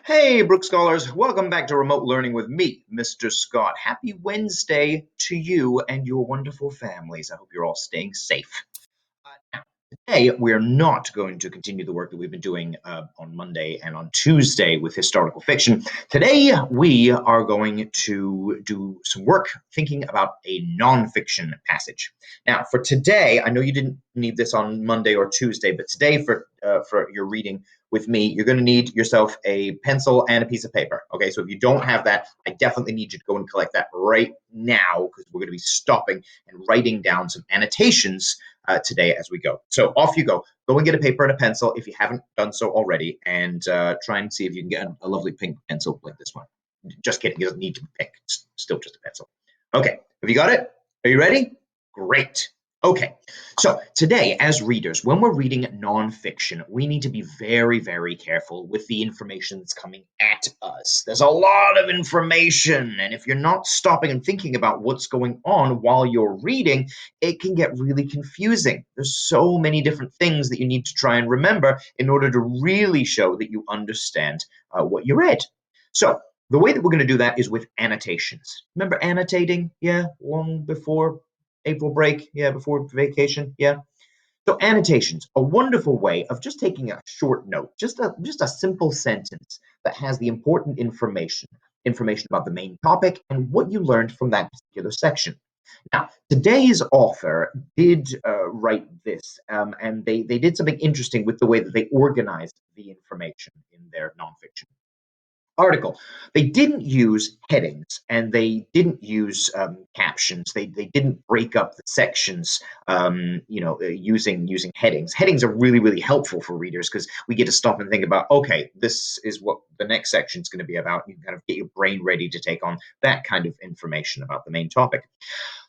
Hey, Brook Scholars, welcome back to Remote Learning with me, Mr. Scott. Happy Wednesday to you and your wonderful families. I hope you're all staying safe. Now, today, we're not going to continue the work that we've been doing on Monday and on Tuesday with historical fiction. Today, we are going to do some work thinking about a nonfiction passage. Now, for today, I know you didn't need this on Monday or Tuesday, but today, for your reading with me, you're going to need yourself a pencil and a piece of paper. Okay, so if you don't have that, I definitely need you to go and collect that right now because we're going to be stopping and writing down some annotations today as we go. So off you go. Go and get a paper and a pencil if you haven't done so already, and try and see if you can get a lovely pink pencil like this one. Just kidding. It doesn't need to be pink. It's still just a pencil. Okay. Have you got it? Are you ready? Great. Okay, so today, as readers, when we're reading nonfiction, we need to be very, very careful with the information that's coming at us. There's a lot of information, and if you're not stopping and thinking about what's going on while you're reading, it can get really confusing. There's so many different things that you need to try and remember in order to really show that you understand what you read. So, the way that we're going to do that is with annotations. Remember annotating? Yeah, long before April break, yeah, before vacation, yeah. So annotations, a wonderful way of just taking a short note, just a simple sentence that has the important information about the main topic and what you learned from that particular section. Now, today's author did write this, and they did something interesting with the way that they organized the information in their nonfiction article. They didn't use headings and they didn't use captions. They didn't break up the sections, using headings. Headings are really, really helpful for readers because we get to stop and think about, okay, this is what the next section is going to be about. You can kind of get your brain ready to take on that kind of information about the main topic.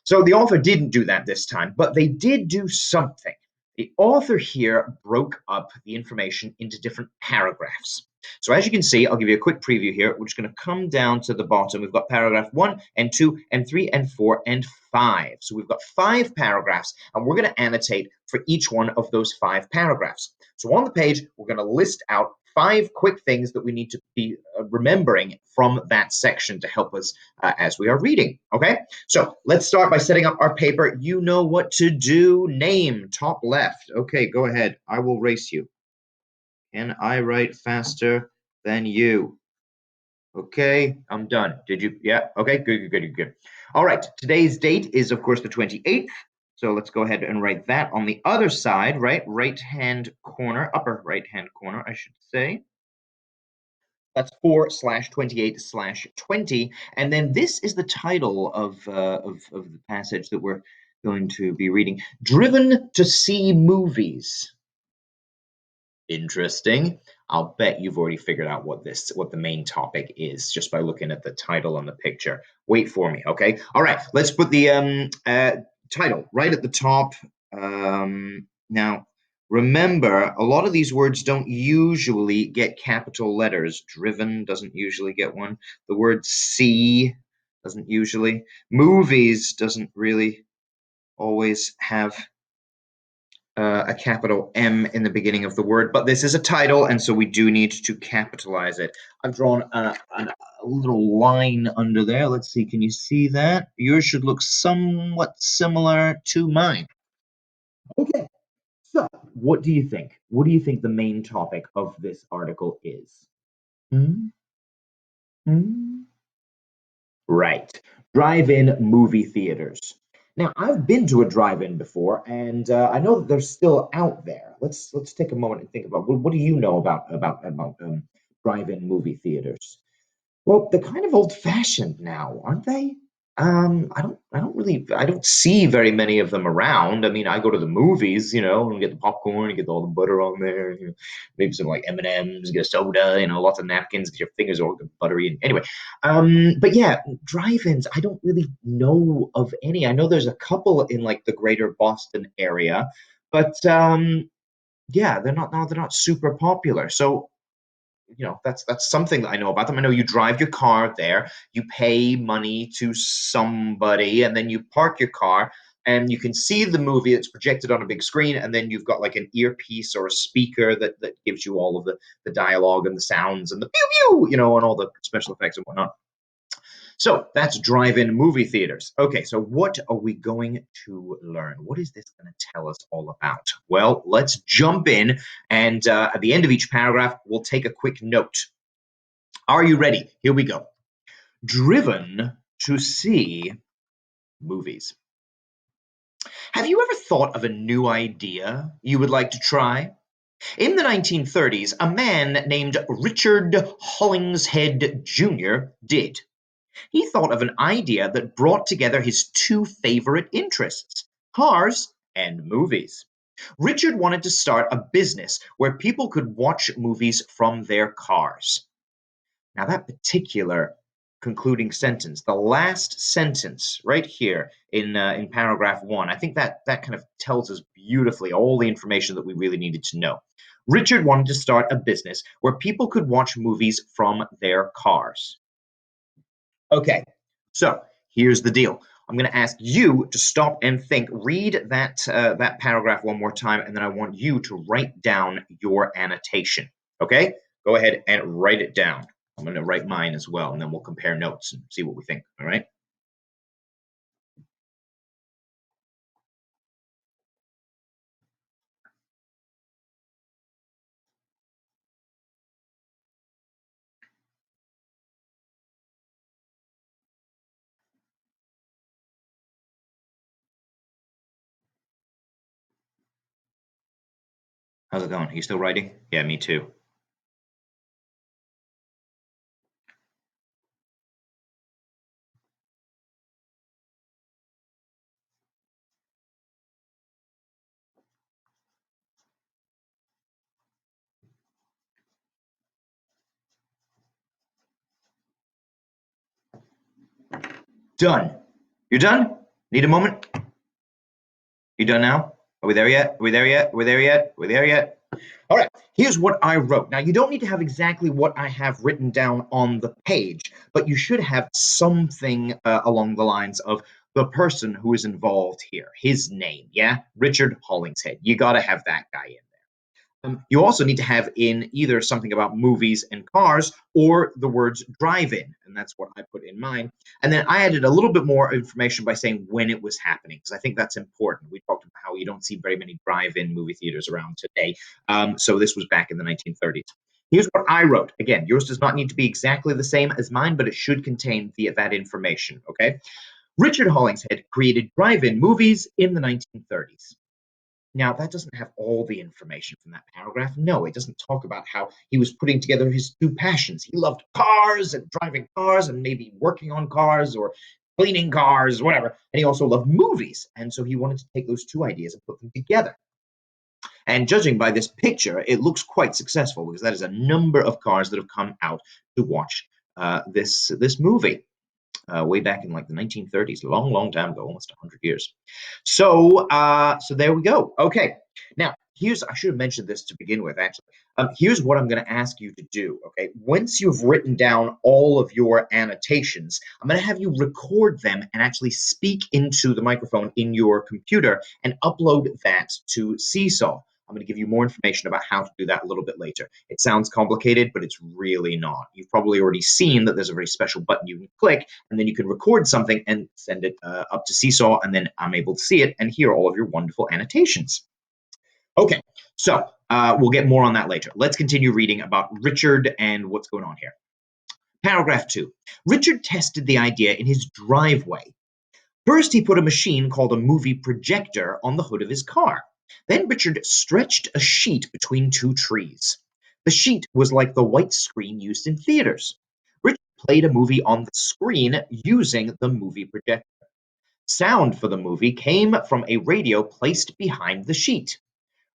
So the author didn't do that this time, but they did do something. The author here broke up the information into different paragraphs. So as you can see, I'll give you a quick preview here. We're just going to come down to the bottom. We've got paragraph 1 and 2 and 3 and 4 and 5. So we've got 5 paragraphs, and we're going to annotate for each one of those 5 paragraphs. So on the page, we're going to list out 5 quick things that we need to be remembering from that section to help us as we are reading. Okay, so let's start by setting up our paper. You know what to do. Name, top left. Okay, go ahead. I will race you. Can I write faster than you? Okay, I'm done. Did you? Yeah. Okay, good. All right, today's date is, of course, the 28th. So let's go ahead and write that on the other side, right-hand corner, upper right-hand corner, I should say. That's 4/28/20. And then this is the title of the passage that we're going to be reading. Driven to see movies. Interesting. I'll bet you've already figured out what the main topic is just by looking at the title on the picture. Wait for me, okay? All right, let's put the title right at the top. Now, remember, a lot of these words don't usually get capital letters. Driven doesn't usually get one. The word see doesn't usually. Movies doesn't really always have a capital M in the beginning of the word, but this is a title, and so we do need to capitalize it. I've drawn a little line under there. Let's see, can you see that? Yours should look somewhat similar to mine. Okay, so what do you think? What do you think the main topic of this article is? Hmm? Hmm? Right. Drive-in movie theaters. Now, I've been to a drive-in before, and I know that they're still out there. Let's take a moment and think about what do you know about drive-in movie theaters? Well, they're kind of old-fashioned now, aren't they? I don't see very many of them around. I mean, I go to the movies, and get the popcorn, and get all the butter on there, maybe some like M&Ms, get a soda, lots of napkins, get your fingers all buttery. Anyway, but yeah, drive-ins, I don't really know of any. I know there's a couple in like the greater Boston area, but yeah, they're not super popular. So that's something that I know about them. I know you drive your car there, you pay money to somebody, and then you park your car. and you can see the movie that's projected on a big screen, and then you've got like an earpiece or a speaker that gives you all of the dialogue and the sounds and the pew pew, and all the special effects and whatnot. So that's drive-in movie theaters. Okay, so what are we going to learn? What is this going to tell us all about? Well, let's jump in, and at the end of each paragraph, we'll take a quick note. Are you ready? Here we go. Driven to see movies. Have you ever thought of a new idea you would like to try? In the 1930s, a man named Richard Hollingshead Jr. did. He thought of an idea that brought together his two favorite interests, cars and movies. Richard wanted to start a business where people could watch movies from their cars. Now, that particular concluding sentence, the last sentence right here in paragraph 1, I think that kind of tells us beautifully all the information that we really needed to know. Richard wanted to start a business where people could watch movies from their cars. Okay, so here's the deal. I'm going to ask you to stop and think. Read that paragraph one more time, and then I want you to write down your annotation. Okay, go ahead and write it down. I'm going to write mine as well, and then we'll compare notes and see what we think. All right. How's it going? Are you still writing? Yeah, me too. Done. You're done? Need a moment? You done now? Are we there yet? Are we there yet? Are we there yet? Are we there yet? All right, here's what I wrote. Now, you don't need to have exactly what I have written down on the page, but you should have something along the lines of the person who is involved here, his name, yeah? Richard Hollingshead. You got to have that guy in. You also need to have in either something about movies and cars or the words drive-in, and that's what I put in mine. And then I added a little bit more information by saying when it was happening, because I think that's important. We talked about how you don't see very many drive-in movie theaters around today. So this was back in the 1930s. Here's what I wrote. Again, yours does not need to be exactly the same as mine, but it should contain that information, okay? Richard Hollingshead created drive-in movies in the 1930s. Now, that doesn't have all the information from that paragraph. No, it doesn't talk about how he was putting together his two passions. He loved cars and driving cars and maybe working on cars or cleaning cars, whatever. And he also loved movies. And so he wanted to take those two ideas and put them together. And judging by this picture, it looks quite successful because that is a number of cars that have come out to watch this movie. Way back in like the 1930s, long, long time ago, almost 100 years. So there we go. Okay, now I should have mentioned this to begin with, actually. Here's what I'm going to ask you to do. Okay, once you've written down all of your annotations, I'm going to have you record them and actually speak into the microphone in your computer and upload that to Seesaw. I'm going to give you more information about how to do that a little bit later. It sounds complicated, but it's really not. You've probably already seen that there's a very special button you can click, and then you can record something and send it up to Seesaw, and then I'm able to see it and hear all of your wonderful annotations. Okay, so we'll get more on that later. Let's continue reading about Richard and what's going on here. Paragraph 2. Richard tested the idea in his driveway. First, he put a machine called a movie projector on the hood of his car. Then Richard stretched a sheet between two trees. The sheet was like the white screen used in theaters. Richard played a movie on the screen using the movie projector. Sound for the movie came from a radio placed behind the sheet.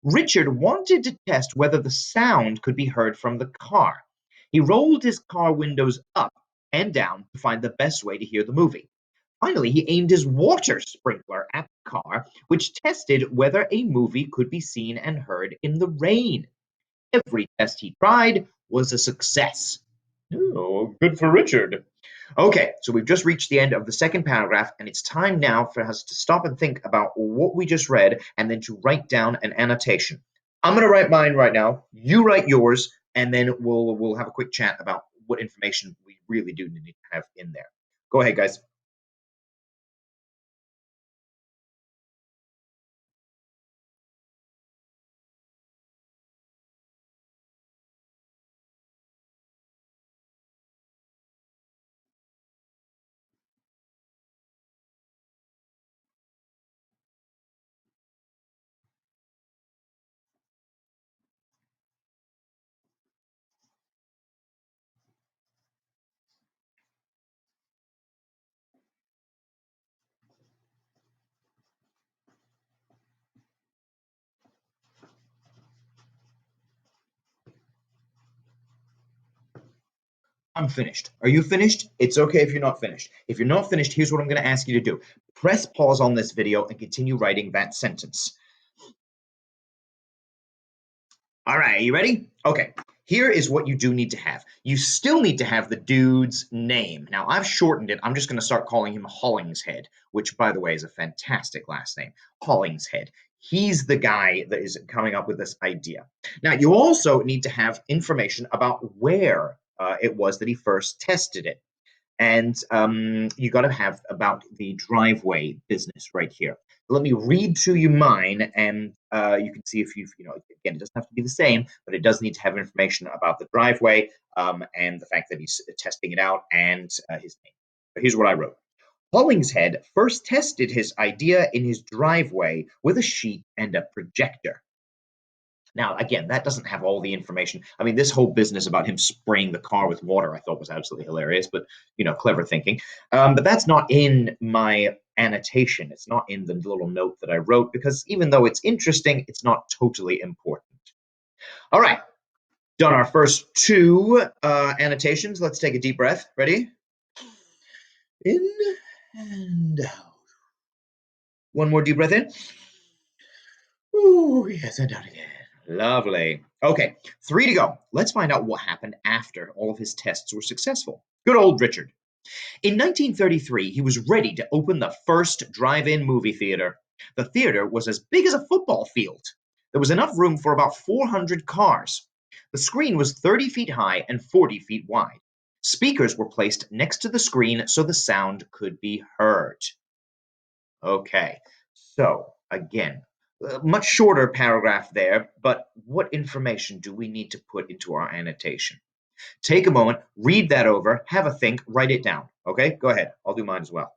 Richard wanted to test whether the sound could be heard from the car. He rolled his car windows up and down to find the best way to hear the movie. Finally, he aimed his water sprinkler at the car, which tested whether a movie could be seen and heard in the rain. Every test he tried was a success. Oh, good for Richard. Okay, so we've just reached the end of the second paragraph, and it's time now for us to stop and think about what we just read and then to write down an annotation. I'm going to write mine right now. You write yours, and then we'll have a quick chat about what information we really do need to have in there. Go ahead, guys. I'm finished. Are you finished? It's okay if you're not finished. If you're not finished, here's what I'm going to ask you to do. Press pause on this video and continue writing that sentence. All right, are you ready? Okay, here is what you do need to have. You still need to have the dude's name. Now, I've shortened it. I'm just going to start calling him Hollingshead, which, by the way, is a fantastic last name. Hollingshead. He's the guy that is coming up with this idea. Now, you also need to have information about where it was that he first tested it. And you got to have about the driveway business right here. Let me read to you mine, and you can see if again, it doesn't have to be the same, but it does need to have information about the driveway and the fact that he's testing it out and his name. So here's what I wrote. Hollingshead first tested his idea in his driveway with a sheet and a projector. Now, again, that doesn't have all the information. I mean, this whole business about him spraying the car with water, I thought was absolutely hilarious, but clever thinking. But that's not in my annotation. It's not in the little note that I wrote because even though it's interesting, it's not totally important. All right, done our first two annotations. Let's take a deep breath. Ready? In and out. One more deep breath in. Ooh, yes, and out again. Lovely. Okay, three to go. Let's find out what happened after all of his tests were successful. Good old Richard. In 1933, he was ready to open the first drive in movie theater. The theater was as big as a football field. There was enough room for about 400 cars. The screen was 30 feet high and 40 feet wide. Speakers were placed next to the screen so the sound could be heard. Okay, so again, a much shorter paragraph there, but what information do we need to put into our annotation? Take a moment, read that over, have a think, write it down. Okay, go ahead. I'll do mine as well.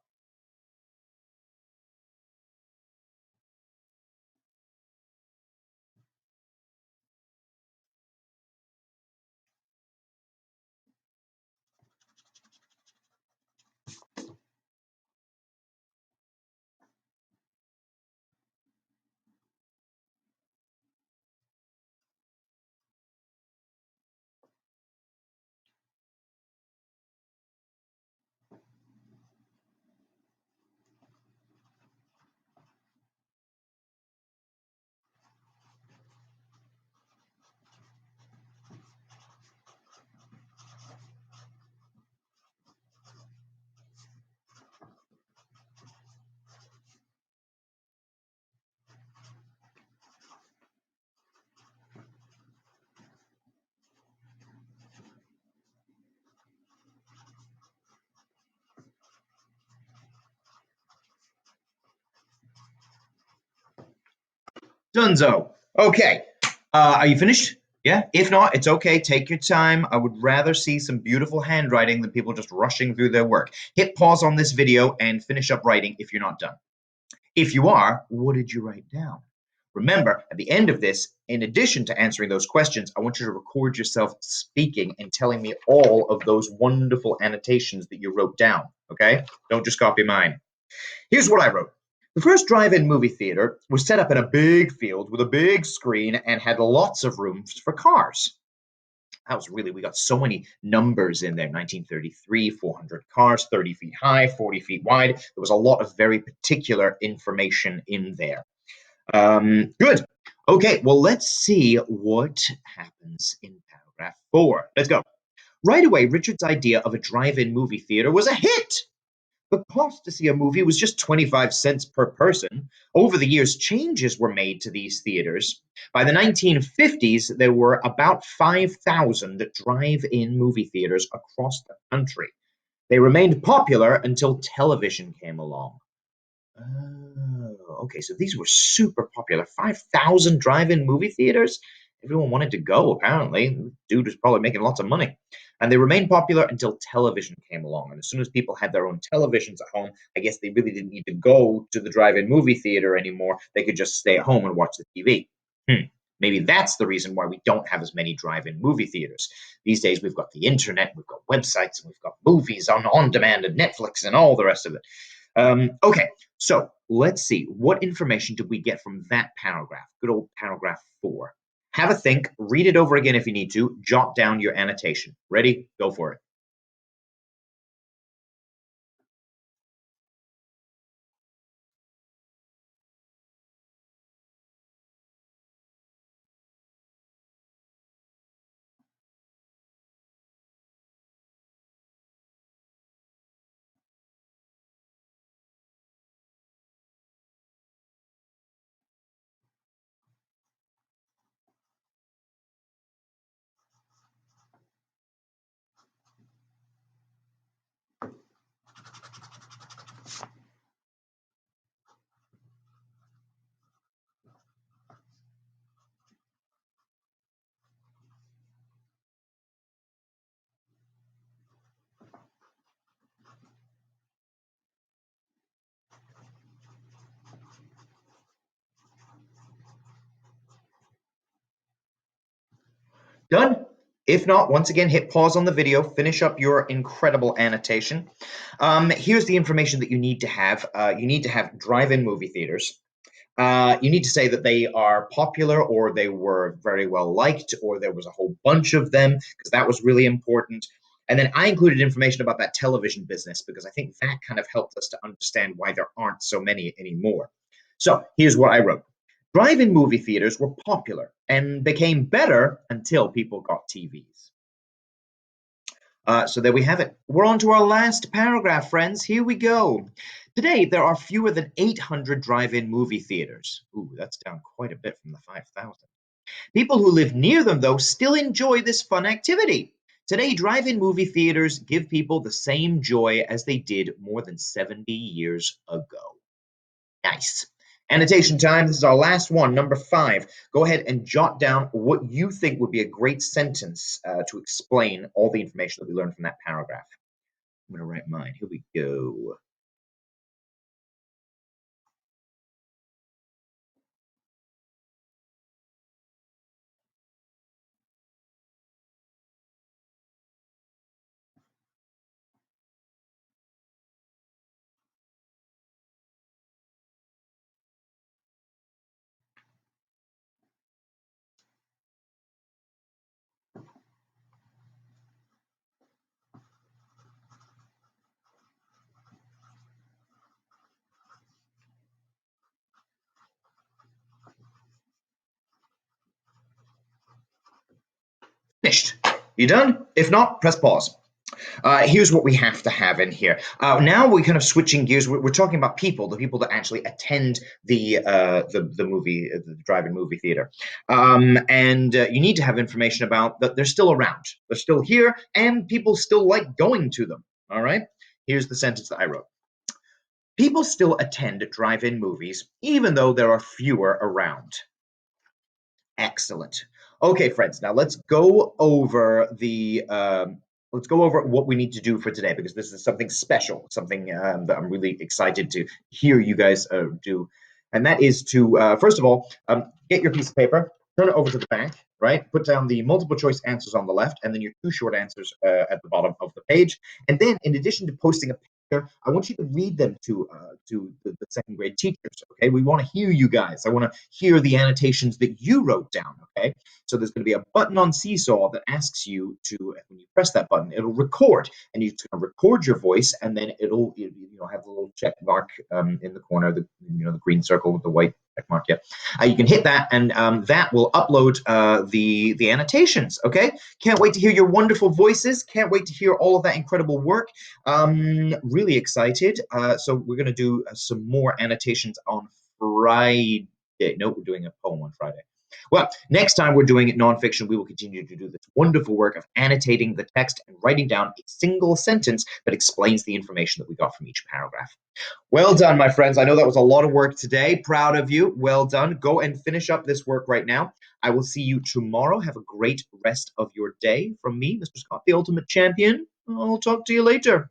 Dunzo. Okay. Are you finished? Yeah. If not, it's okay. Take your time. I would rather see some beautiful handwriting than people just rushing through their work. Hit pause on this video and finish up writing if you're not done. If you are, what did you write down? Remember, at the end of this, in addition to answering those questions, I want you to record yourself speaking and telling me all of those wonderful annotations that you wrote down. Okay? Don't just copy mine. Here's what I wrote. The first drive in movie theater was set up in a big field with a big screen and had lots of room for cars. That was really, we got so many numbers in there 1933, 400 cars, 30 feet high, 40 feet wide. There was a lot of very particular information in there. Good. Okay, well, let's see what happens in paragraph 4. Let's go. Right away, Richard's idea of a drive-in movie theater was a hit. The cost to see a movie was just 25 cents per person. Over the years, changes were made to these theaters. By the 1950s, there were about 5,000 drive in movie theaters across the country. They remained popular until television came along. Oh, okay. So these were super popular. 5,000 drive-in movie theaters. Everyone wanted to go, apparently. Dude was probably making lots of money. And they remained popular until television came along. And as soon as people had their own televisions at home, I guess they really didn't need to go to the drive-in movie theater anymore. They could just stay at home and watch the TV. Maybe that's the reason why we don't have as many drive-in movie theaters. These days we've got the internet, we've got websites, and we've got movies on demand and Netflix and all the rest of it. Okay, so let's see. What information did we get from that paragraph? Good old paragraph 4. Have a think, read it over again if you need to, jot down your annotation. Ready? Go for it. Done? If not, once again, hit pause on the video, finish up your incredible annotation. Here's the information that you need to have. You need to have drive-in movie theaters. You need to say that they are popular or they were very well liked or there was a whole bunch of them because that was really important. And then I included information about that television business because I think that kind of helped us to understand why there aren't so many anymore. So here's what I wrote. Drive-in movie theaters were popular and became better until people got TVs. So there we have it. We're on to our last paragraph, friends. Here we go. Today, there are fewer than 800 drive-in movie theaters. Ooh, that's down quite a bit from the 5,000. People who live near them, though, still enjoy this fun activity. Today, drive-in movie theaters give people the same joy as they did more than 70 years ago. Nice. Annotation time. This is our last one, number 5. Go ahead and jot down what you think would be a great sentence to explain all the information that we learned from that paragraph. I'm going to write mine. Here we go. Finished. You done? If not, press pause. Here's what we have to have in here. Now we're kind of switching gears. We're talking about people, the people that actually attend the movie, the drive-in movie theater, and you need to have information about that they're still around, they're still here, and people still like going to them. All right. Here's the sentence that I wrote. People still attend drive-in movies, even though there are fewer around. Excellent. Okay, friends. Now let's go over what we need to do for today because this is something special, something that I'm really excited to hear you guys do, and that is to first of all get your piece of paper, turn it over to the back, right? Put down the multiple choice answers on the left, and then your 2 short answers at the bottom of the page. And then, in addition to posting a picture, I want you to read them to the second grade teachers. Okay, we want to hear you guys. I want to hear the annotations that you wrote down. Okay, so there's going to be a button on Seesaw that asks you to, when you press that button, it'll record, and you can record your voice, and then it'll have a little check mark in the corner, the green circle with the white check mark, yeah. You can hit that, and that will upload the annotations. Okay, can't wait to hear your wonderful voices. Can't wait to hear all of that incredible work. Really excited. So we're gonna do some more annotations on Friday. No, we're doing a poem on Friday. Well, next time we're doing nonfiction, we will continue to do this wonderful work of annotating the text and writing down a single sentence that explains the information that we got from each paragraph. Well done, my friends. I know that was a lot of work today. Proud of you. Well done. Go and finish up this work right now. I will see you tomorrow. Have a great rest of your day. From me, Mr. Scott, the Ultimate Champion. I'll talk to you later.